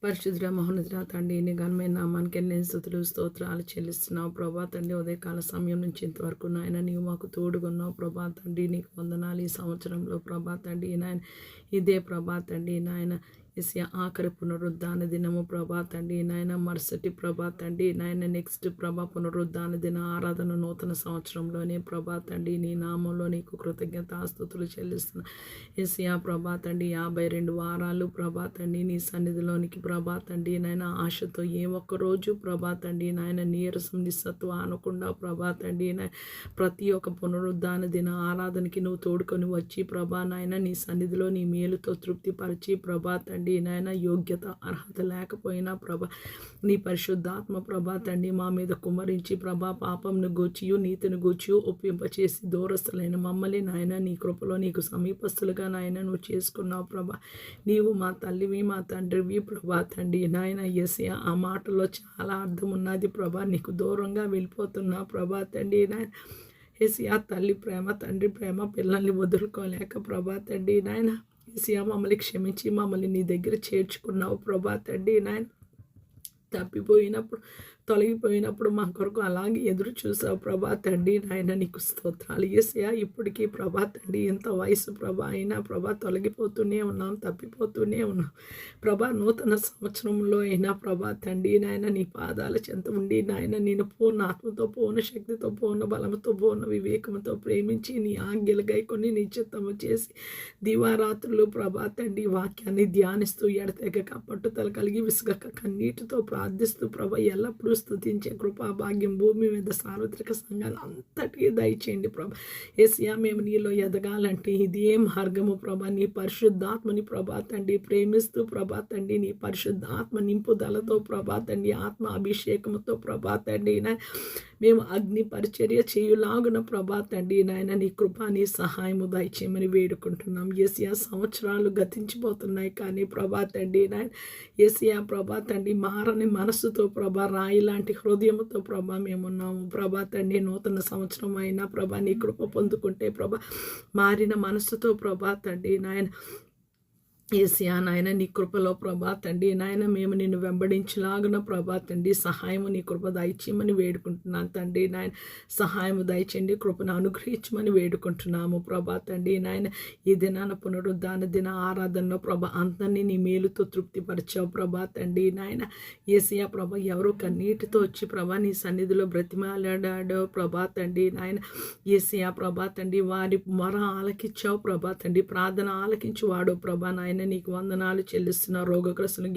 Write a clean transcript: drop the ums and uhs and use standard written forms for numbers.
పరిశుద్ధ మహోన్నతుడా తండ్రి నీ ఘనమైన నామానికి ఎన్ని స్తుతులు స్తోత్రాలు చెల్లిస్తున్నావు ప్రభా తండ్రి ఉదయకాల సమయం నుంచి ఇంతవరకు నాయన నీవు మాకు తోడుగున్నావు ప్రభా తండ్రి నీకు వందనాలు ఈ సంవత్సరంలో ప్రభా తండ్రి నాయన ఇదే ప్రభా తండ్రి నాయన ఎస్య ఆఖరి పునరుద్ధాన దినము ప్రభా తండ్రి నాయన మరుసటి ప్రభా తండ్రి నాయన నెక్స్ట్ ప్రభా పునరుద్ధాన దిన ఆరాధన నూతన సంవత్సరంలోనే ప్రభా తండ్రి నీ నామంలో నీకు కృతజ్ఞతాస్తుతులు చెల్లిస్తున్నా ఎస్య ప్రభా తండ్రి 52 వారాలు ప్రభా తండ్రి నీ సన్నిధిలోనికి ప్రభా తండ్రి నాయన ఆశతో ఏ ఒక్క రోజు ప్రభా తండ్రి నాయన నీరసం నిస్సత్వ అనకుండా ప్రభా తండ్రి నాయన ప్రతి ఒక్క పునరుద్ధాన దిన ఆరాధనకి నువ్వు తోడుకొని వచ్చి ప్రభా నాయన నీ సన్నిధిలో నీ మేలుతో తృప్తిపరిచి ప్రభా తండ్రి నాయన యోగ్యత అర్హత లేకపోయినా ప్రభా నీ పరిశుద్ధాత్మ ప్రభా తండ్రి మా మీద కుమ్మరించి ప్రభా పాపంను గూర్చియు నీతిని గూర్చియు ఒప్పింపచేసి దూరస్తులైన మమ్మల్ని నాయన నీ కృపలో నీకు సమీపస్తులుగా నాయన నువ్వు చేసుకున్నావు ప్రభా నీవు మా తల్లివి మా తండ్రివి ప్రభా తండ్రి నాయన యేసయ్య ఆ మాటలో చాలా అర్థం ఉన్నది ప్రభా నీకు దూరంగా వెళ్ళిపోతున్నా ప్రభా తండ్రి నాయన యేసయ్య తల్లి ప్రేమ తండ్రి ప్రేమ పిల్లల్ని వదులుకోలేక ప్రభా తండ్రి నాయన యేసయ్య మమ్మల్ని క్షమించి మమ్మల్ని నీ దగ్గర చేర్చుకున్నావు ప్రభా తండ్రి నాయన తప్పిపోయినప్పుడు తొలగిపోయినప్పుడు మా కొరకు అలాగే ఎదురు చూసావు ప్రభా తండ్రి నాయన నీకు స్తోత్రాలు యేసయ్య ఇప్పటికీ ప్రభా తండ్రి ఎంత వయసు ప్రభా అయినా ప్రభా తొలగిపోతూనే ఉన్నాం తప్పిపోతూనే ఉన్నాం ప్రభా నూతన సంవత్సరంలో అయినా ప్రభా తండ్రి నాయన నీ పాదాల చెంత ఉండి నాయన నేను పూర్ణ ఆత్మతో పూర్ణ శక్తితో పూర్ణ బలంతో పూర్ణ వివేకంతో ప్రేమించి నీ ఆజ్ఞలు గైకొని నీ చిత్తము చేసి దివారాత్రులు ప్రభా తండ్రి వాక్యాన్ని ధ్యానిస్తూ ఎడతెగక పట్టుదల కలిగి విసుగక కన్నీటితో ప్రార్థిస్తూ ప్రభా ఎల్లప్పుడూ స్తుతించే కృపా భాగ్యం భూమి మీద సార్వత్రిక సంఘాలు అంతటికీ దయచేయండి ప్రభా యేసయ్య మేము నీలో ఎదగాలంటే ఇదే మార్గము ప్రభా నీ పరిశుద్ధాత్మని ప్రభా తండ్రి ప్రేమిస్తూ ప్రభా తండ్రి నీ పరిశుద్ధాత్మ నింపుదలతో ప్రభా తండ్రి ఆత్మ అభిషేకంతో ప్రభా తండ్రి మేము అగ్ని పరిచర్య చేయులాగున ప్రభా తండ్రి నాయన నీ కృప నీ సహాయము దయచేయమని వేడుకుంటున్నాం యేసయ్య సంవత్సరాలు గతించిపోతున్నాయి కానీ ప్రభా తండ్రి నాయన యేసయ్య ప్రభా తండ్రి మారని మనసుతో ప్రభా రాయి లాంటి హృదయంతో ప్రభా మేమున్నాము ప్రభా తండ్రి నూతన సంవత్సరం అయినా ప్రభా నీ కృప పొందుకుంటే ప్రభా మారిన మనసుతో ప్రభా తండ్రి నాయన యేసయ్య నాయన నీ కృపలో ప్రభా తండ్రి నాయన మేము నిన్ను వెంబడించలాగున ప్రభా తండ్రి సహాయము నీ కృప దయచేయమని వేడుకుంటున్నాను తండ్రి నాయన సహాయము దయచేయండి కృపను అనుగ్రహించమని వేడుకుంటున్నాము ప్రభా తండ్రి నాయన ఈ దినాన పునరుద్ధాన దిన ఆరాధనలో ప్రభా అందరినీ నీ మేలుతో తృప్తిపరిచావు ప్రభా తండ్రి నాయన యేసయ్య ప్రభా ఎవరో కన్నీటితో వచ్చి ప్రభా నీ సన్నిధిలో బ్రతిమాలాడాడో ప్రభా తండ్రి నాయన యేసయ్య ప్రభా తండ్రి వారి మొర ఆలకించావు ప్రభా తండ్రి ప్రార్థన ఆలకించి వాడో ప్రభా నాయన నీకు వందనాలు చెల్లిస్తున్న రోగగ్రస్తులు